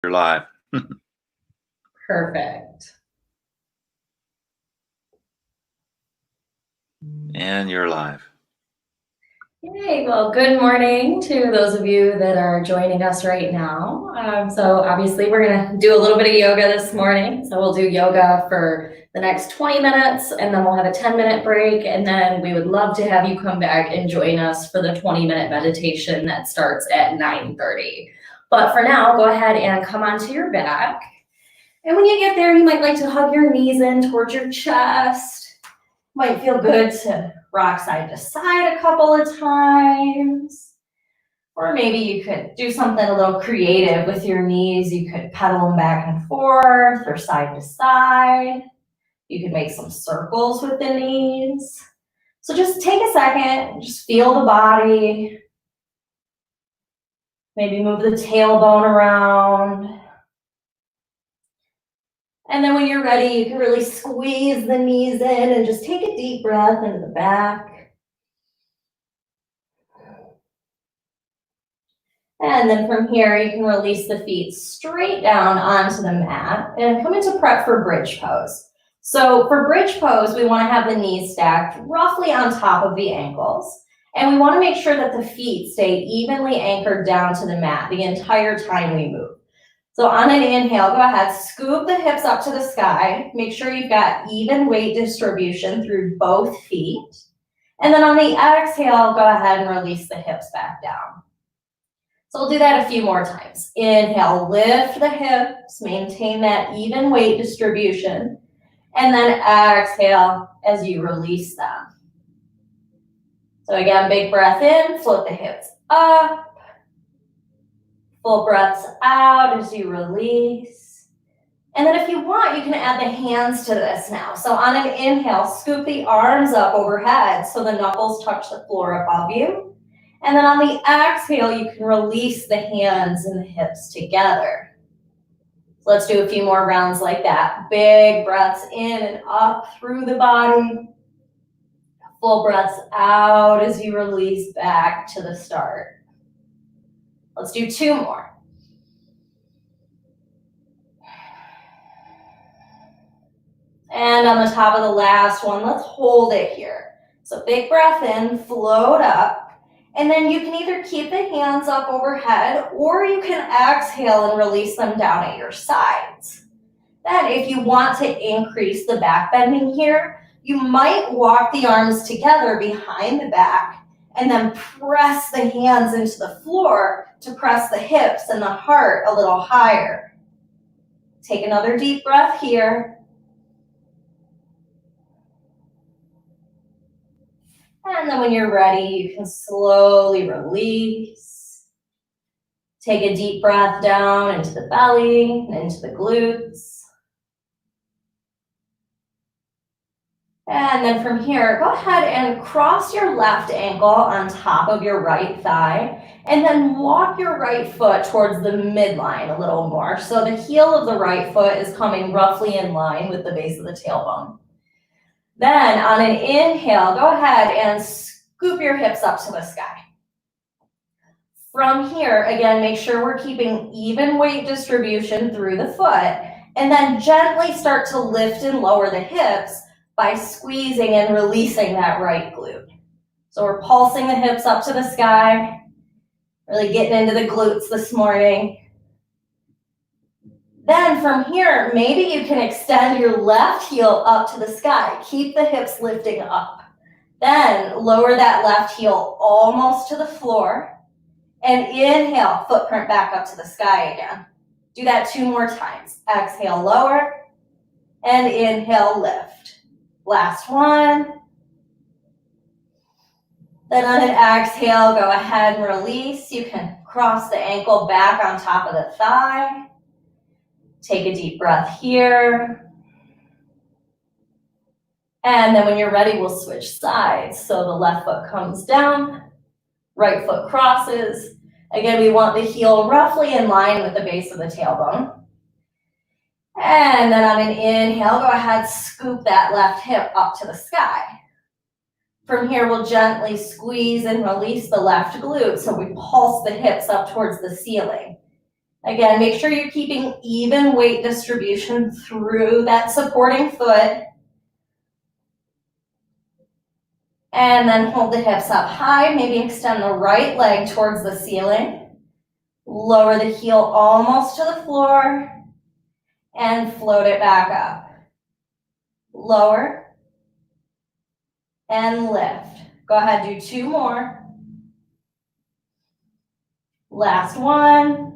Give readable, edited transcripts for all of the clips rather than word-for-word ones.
You're live. Perfect. And you're live. Yay, well, good morning to those of you that are joining us right now. So obviously we're gonna do a little bit of yoga this morning. So we'll do yoga for the next 20 minutes and then we'll have a 10-minute break. And then we would love to have you come back and join us for the 20-minute meditation that starts at 9:30. But for now, go ahead and come onto your back. And when you get there, you might like to hug your knees in towards your chest. Might feel good to rock side to side a couple of times. Or maybe you could do something a little creative with your knees. You could pedal them back and forth or side to side. You could make some circles with the knees. So just take a second, just feel the body. Maybe move the tailbone around. And then when you're ready, you can really squeeze the knees in and just take a deep breath into the back. And then from here, you can release the feet straight down onto the mat and come into prep for bridge pose. So for bridge pose, we want to have the knees stacked roughly on top of the ankles. And we want to make sure that the feet stay evenly anchored down to the mat the entire time we move. So on an inhale, go ahead, scoop the hips up to the sky. Make sure you've got even weight distribution through both feet. And then on the exhale, go ahead and release the hips back down. So we'll do that a few more times. Inhale, lift the hips, maintain that even weight distribution. And then exhale as you release them. So again, big breath in, float the hips up. Full breaths out as you release. And then if you want, you can add the hands to this now. So on an inhale, scoop the arms up overhead so the knuckles touch the floor above you. And then on the exhale, you can release the hands and the hips together. So let's do a few more rounds like that. Big breaths in and up through the body. Full breaths out as you release back to the start. Let's do two more. And on the top of the last one, let's hold it here. So big breath in, float up, and then you can either keep the hands up overhead or you can exhale and release them down at your sides. Then if you want to increase the back bending here, you might walk the arms together behind the back and then press the hands into the floor to press the hips and the heart a little higher. Take another deep breath here. And then when you're ready, you can slowly release. Take a deep breath down into the belly and into the glutes. And then from here, go ahead and cross your left ankle on top of your right thigh, and then walk your right foot towards the midline a little more. So the heel of the right foot is coming roughly in line with the base of the tailbone. Then on an inhale, go ahead and scoop your hips up to the sky. From here, again, make sure we're keeping even weight distribution through the foot, and then gently start to lift and lower the hips by squeezing and releasing that right glute. So we're pulsing the hips up to the sky, really getting into the glutes this morning. Then from here, maybe you can extend your left heel up to the sky. Keep the hips lifting up. Then lower that left heel almost to the floor. And inhale, footprint back up to the sky again. Do that two more times. Exhale, lower. And inhale, lift. Last one. Then on an exhale, go ahead and release. You can cross the ankle back on top of the thigh. Take a deep breath here. And then when you're ready, we'll switch sides. So the left foot comes down, right foot crosses. Again, we want the heel roughly in line with the base of the tailbone. And then on an inhale, go ahead, scoop that left hip up to the sky. From here, we'll gently squeeze and release the left glute so we pulse the hips up towards the ceiling. Again, make sure you're keeping even weight distribution through that supporting foot. And then hold the hips up high, maybe extend the right leg towards the ceiling. Lower the heel almost to the floor and float it back up. Lower and lift. Go ahead, do 2 more. Last one.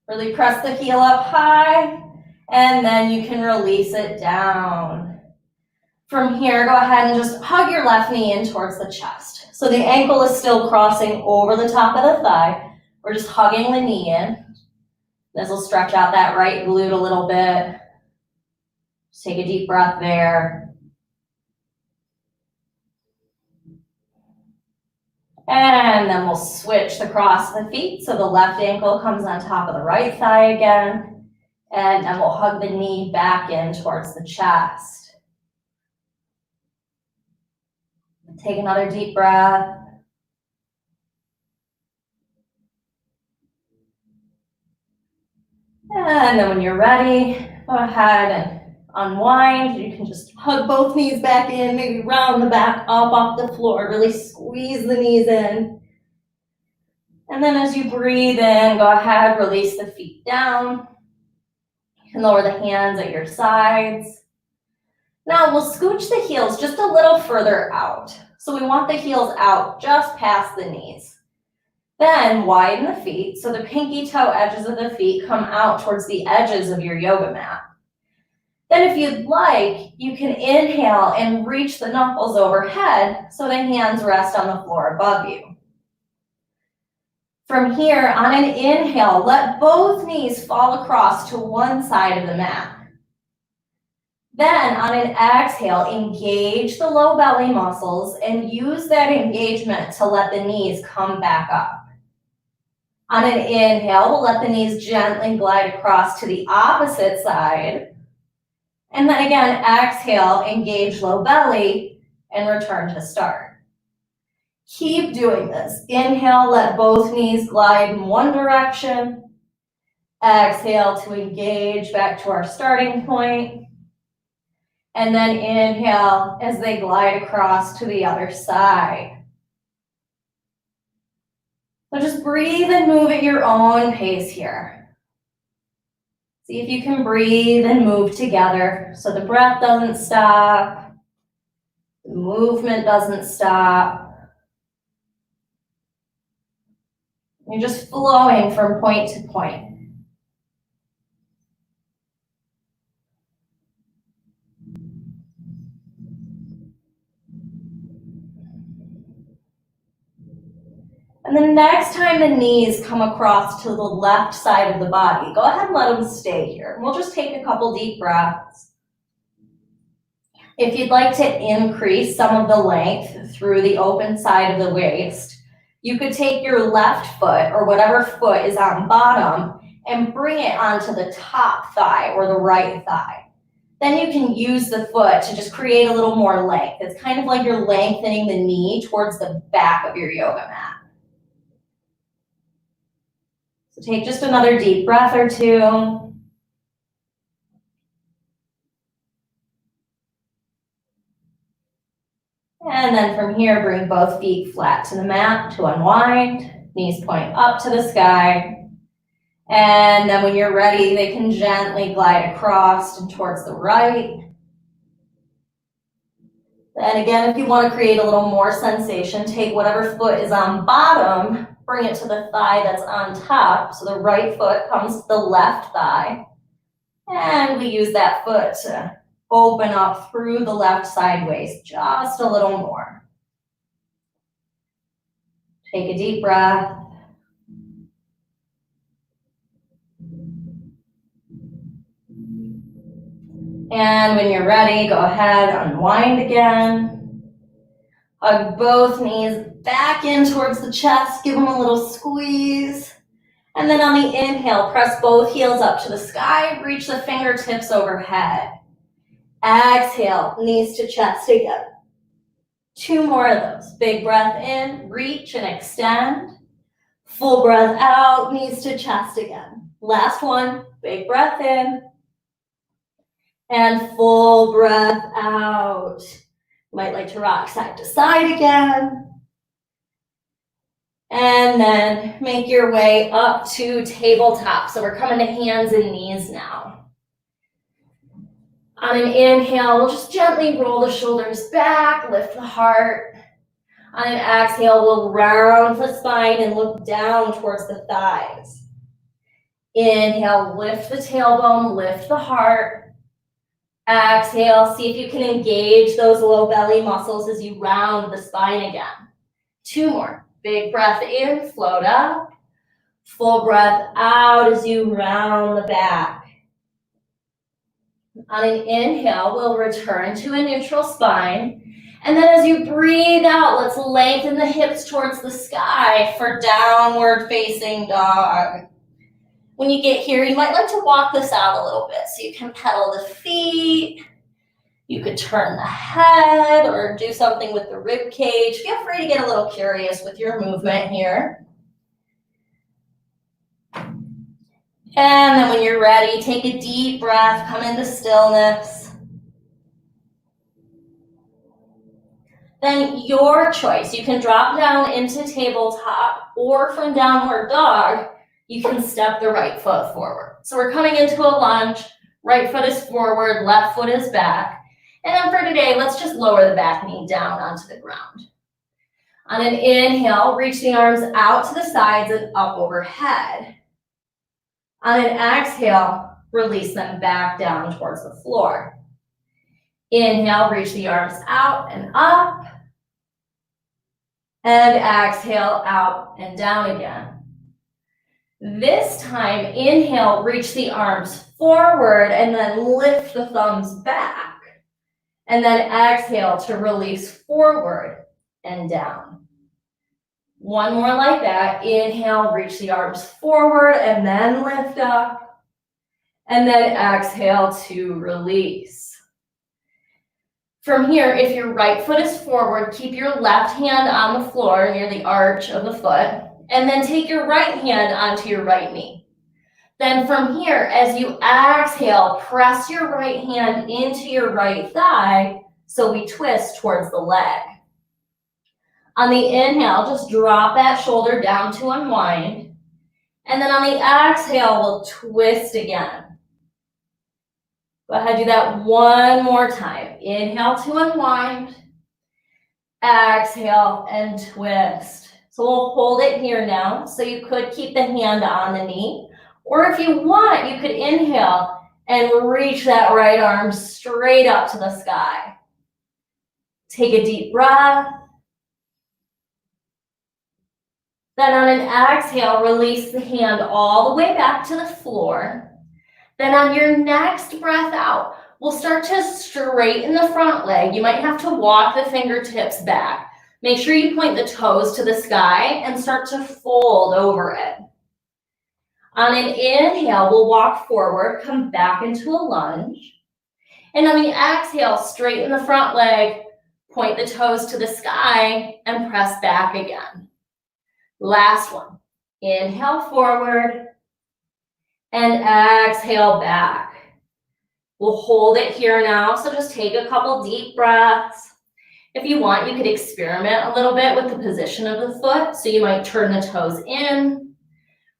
Really press the heel up high, and then you can release it down. From here, go ahead and just hug your left knee in towards the chest. So the ankle is still crossing over the top of the thigh. We're just hugging the knee in. This will stretch out that right glute a little bit. Just take a deep breath there. And then we'll switch the cross of the feet. So the left ankle comes on top of the right thigh again. And then we'll hug the knee back in towards the chest. Take another deep breath. And then when you're ready, go ahead and unwind. You can just hug both knees back in, maybe round the back up off the floor. Really squeeze the knees in. And then as you breathe in, go ahead, release the feet down. You can lower the hands at your sides. Now we'll scooch the heels just a little further out. So we want the heels out just past the knees. Then widen the feet so the pinky toe edges of the feet come out towards the edges of your yoga mat. Then if you'd like, you can inhale and reach the knuckles overhead so the hands rest on the floor above you. From here, on an inhale, let both knees fall across to one side of the mat. Then on an exhale, engage the low belly muscles and use that engagement to let the knees come back up. On an inhale, we'll let the knees gently glide across to the opposite side. And then again, exhale, engage low belly, and return to start. Keep doing this. Inhale, let both knees glide in one direction. Exhale to engage back to our starting point. And then inhale as they glide across to the other side. So just breathe and move at your own pace here. See if you can breathe and move together so the breath doesn't stop, the movement doesn't stop. You're just flowing from point to point. And the next time the knees come across to the left side of the body, go ahead and let them stay here. We'll just take a couple deep breaths. If you'd like to increase some of the length through the open side of the waist, you could take your left foot or whatever foot is on bottom and bring it onto the top thigh or the right thigh. Then you can use the foot to just create a little more length. It's kind of like you're lengthening the knee towards the back of your yoga mat. So take just another deep breath or two. And then from here, bring both feet flat to the mat to unwind. Knees point up to the sky. And then when you're ready, they can gently glide across and towards the right. Then again, if you want to create a little more sensation, take whatever foot is on bottom, bring it to the thigh that's on top. So the right foot comes to the left thigh. And we use that foot to open up through the left side waist just a little more. Take a deep breath. And when you're ready, go ahead, unwind again. Hug both knees back in towards the chest, give them a little squeeze. And then on the inhale, press both heels up to the sky, reach the fingertips overhead. Exhale, knees to chest together. 2 more of those. Big breath in, reach and extend. Full breath out, knees to chest again. Last one, big breath in. And full breath out. You might like to rock side to side again. And then make your way up to tabletop. So we're coming to hands and knees now. On an inhale, we'll just gently roll the shoulders back, lift the heart. On an exhale, we'll round the spine and look down towards the thighs. Inhale, lift the tailbone, lift the heart. Exhale, see if you can engage those low belly muscles as you round the spine again. 2 more. Big breath in, float up. Full breath out as you round the back. On an inhale, we'll return to a neutral spine. And then as you breathe out, let's lengthen the hips towards the sky for downward facing dog. When you get here, you might like to walk this out a little bit. So you can pedal the feet. You could turn the head or do something with the rib cage. Feel free to get a little curious with your movement here. And then when you're ready, take a deep breath, come into stillness. Then your choice. You can drop down into tabletop, or from downward dog, you can step the right foot forward. So we're coming into a lunge. Right foot is forward, left foot is back. And then for today, let's just lower the back knee down onto the ground. On an inhale, reach the arms out to the sides and up overhead. On an exhale, release them back down towards the floor. Inhale, reach the arms out and up. And exhale, out and down again. This time, inhale, reach the arms forward and then lift the thumbs back. And then exhale to release forward and down. One more like that. Inhale, reach the arms forward and then lift up. And then exhale to release. From here, if your right foot is forward, keep your left hand on the floor near the arch of the foot. And then take your right hand onto your right knee. Then from here, as you exhale, press your right hand into your right thigh so we twist towards the leg. On the inhale, just drop that shoulder down to unwind. And then on the exhale, we'll twist again. Go ahead, do that one more time. Inhale to unwind. Exhale and twist. So we'll hold it here now. So you could keep the hand on the knee. Or if you want, you could inhale and reach that right arm straight up to the sky. Take a deep breath. Then on an exhale, release the hand all the way back to the floor. Then on your next breath out, we'll start to straighten the front leg. You might have to walk the fingertips back. Make sure you point the toes to the sky and start to fold over it. On an inhale, we'll walk forward, come back into a lunge. And on the exhale, straighten the front leg, point the toes to the sky, and press back again. Last one. Inhale forward, and exhale back. We'll hold it here now, so just take a couple deep breaths. If you want, you could experiment a little bit with the position of the foot. So you might turn the toes in,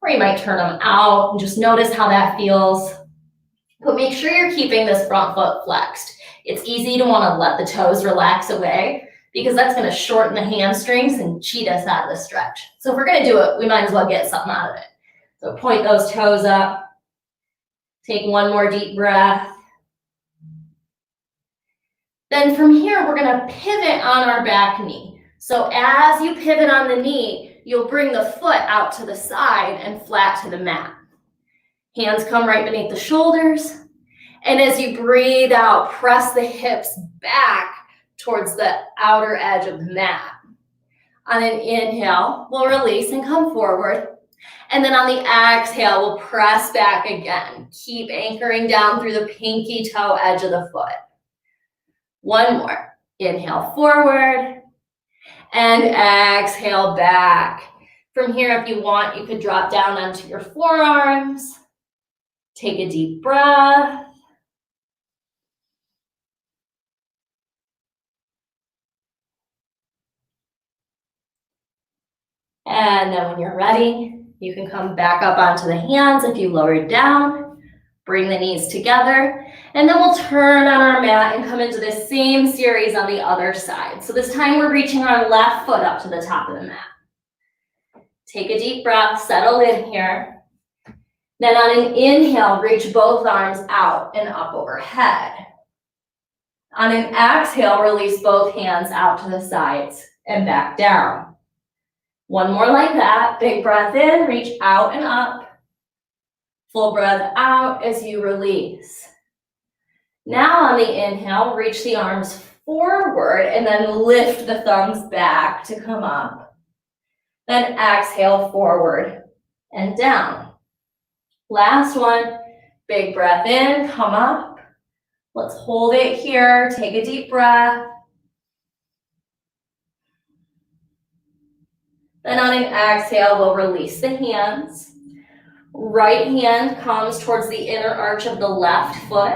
or you might turn them out and just notice how that feels. But make sure you're keeping this front foot flexed. It's easy to want to let the toes relax away because that's going to shorten the hamstrings and cheat us out of the stretch. So if we're going to do it, we might as well get something out of it. So point those toes up. Take one more deep breath. Then from here, we're going to pivot on our back knee. So as you pivot on the knee, you'll bring the foot out to the side and flat to the mat. Hands come right beneath the shoulders. And as you breathe out, press the hips back towards the outer edge of the mat. On an inhale, we'll release and come forward. And then on the exhale, we'll press back again. Keep anchoring down through the pinky toe edge of the foot. One more. Inhale forward and exhale back. From here, if you want, you could drop down onto your forearms. Take a deep breath. And then when you're ready, you can come back up onto the hands if you lowered down. Bring the knees together. And then we'll turn on our mat and come into the same series on the other side. So this time we're reaching our left foot up to the top of the mat. Take a deep breath, settle in here. Then on an inhale, reach both arms out and up overhead. On an exhale, release both hands out to the sides and back down. One more like that. Big breath in, reach out and up. Full breath out as you release. Now on the inhale, reach the arms forward and then lift the thumbs back to come up. Then exhale forward and down. Last one, big breath in, come up. Let's hold it here, take a deep breath. Then on an exhale, we'll release the hands. Right hand comes towards the inner arch of the left foot,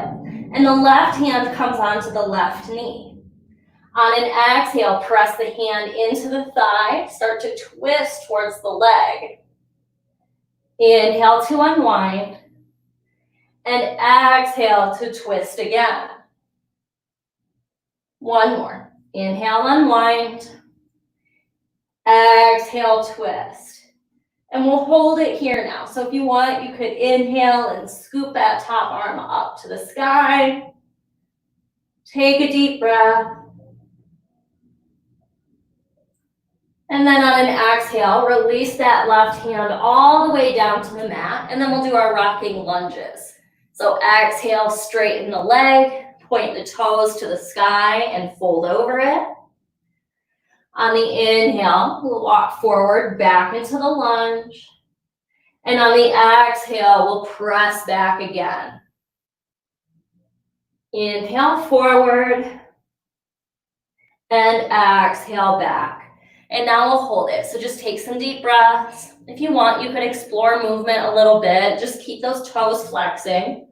and the left hand comes onto the left knee. On an exhale, press the hand into the thigh, start to twist towards the leg. Inhale to unwind, and exhale to twist again. One more. Inhale, unwind. Exhale, twist. And we'll hold it here now. So if you want, you could inhale and scoop that top arm up to the sky. Take a deep breath. And then on an exhale, release that left hand all the way down to the mat. And then we'll do our rocking lunges. So exhale, straighten the leg, point the toes to the sky and fold over it. On the inhale, we'll walk forward back into the lunge. And on the exhale, we'll press back again. Inhale forward and exhale back. And now we'll hold it. So just take some deep breaths. If you want, you could explore movement a little bit. Just keep those toes flexing.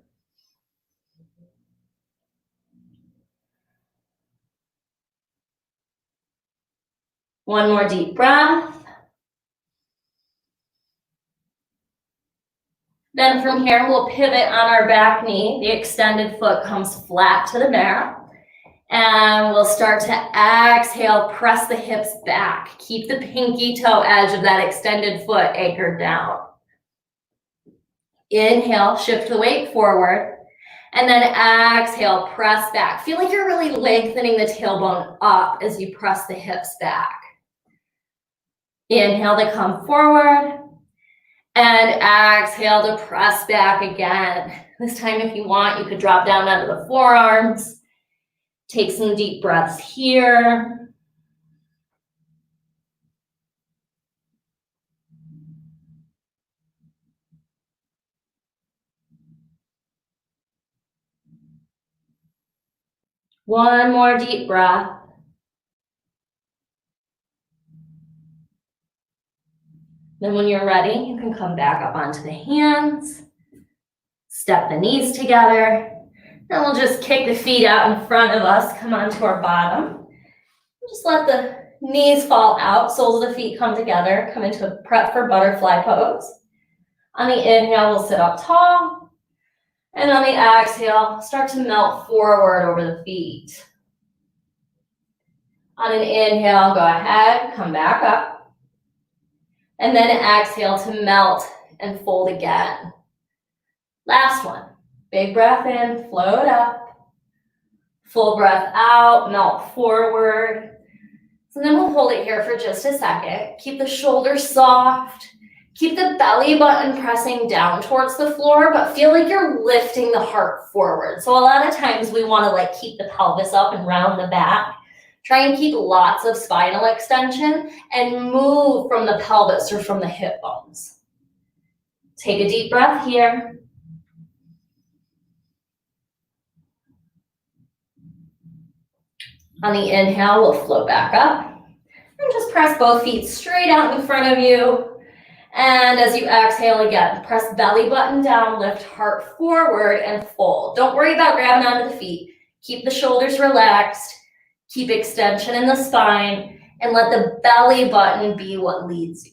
One more deep breath. Then from here, we'll pivot on our back knee. The extended foot comes flat to the mat. And we'll start to exhale, press the hips back. Keep the pinky toe edge of that extended foot anchored down. Inhale, shift the weight forward. And then exhale, press back. Feel like you're really lengthening the tailbone up as you press the hips back. Inhale to come forward. And exhale to press back again. This time, if you want, you could drop down onto the forearms. Take some deep breaths here. One more deep breath. Then when you're ready, you can come back up onto the hands. Step the knees together. Then we'll just kick the feet out in front of us, come onto our bottom. Just let the knees fall out, soles of the feet come together, come into a prep for butterfly pose. On the inhale, we'll sit up tall. And on the exhale, start to melt forward over the feet. On an inhale, go ahead, come back up. And then exhale to melt and fold again. Last one. Big breath in, float up. Full breath out, melt forward. So then we'll hold it here for just a second. Keep the shoulders soft. Keep the belly button pressing down towards the floor, but feel like you're lifting the heart forward. So a lot of times we want to keep the pelvis up and round the back. Try and keep lots of spinal extension and move from the pelvis or from the hip bones. Take a deep breath here. On the inhale, we'll float back up. And just press both feet straight out in front of you. And as you exhale again, press belly button down, lift heart forward and fold. Don't worry about grabbing onto the feet. Keep the shoulders relaxed, keep extension in the spine, and let the belly button be what leads you.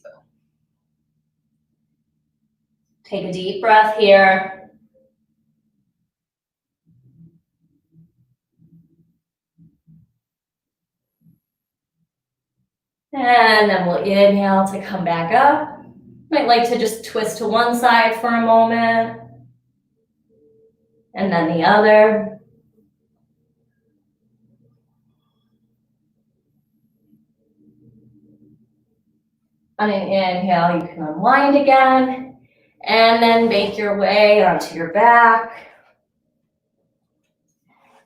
Take a deep breath here. And then we'll inhale to come back up. Might like to just twist to one side for a moment, and then the other. On an inhale, you can unwind again, and then make your way onto your back.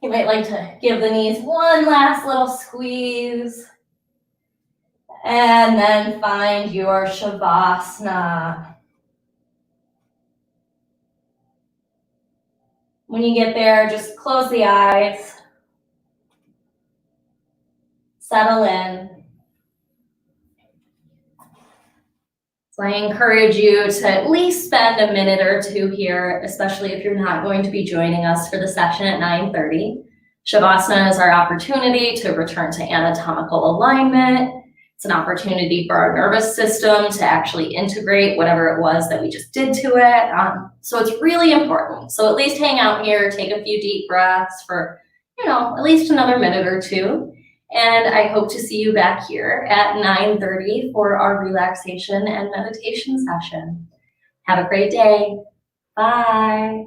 You might like to give the knees one last little squeeze, and then find your Shavasana. When you get there, just close the eyes, settle in. So I encourage you to at least spend a minute or two here, especially if you're not going to be joining us for the session at 9:30. Shavasana is our opportunity to return to anatomical alignment. It's an opportunity for our nervous system to actually integrate whatever it was that we just did to it. So it's really important. So at least hang out here, take a few deep breaths for, at least another minute or two. And I hope to see you back here at 9:30 for our relaxation and meditation session. Have a great day. Bye.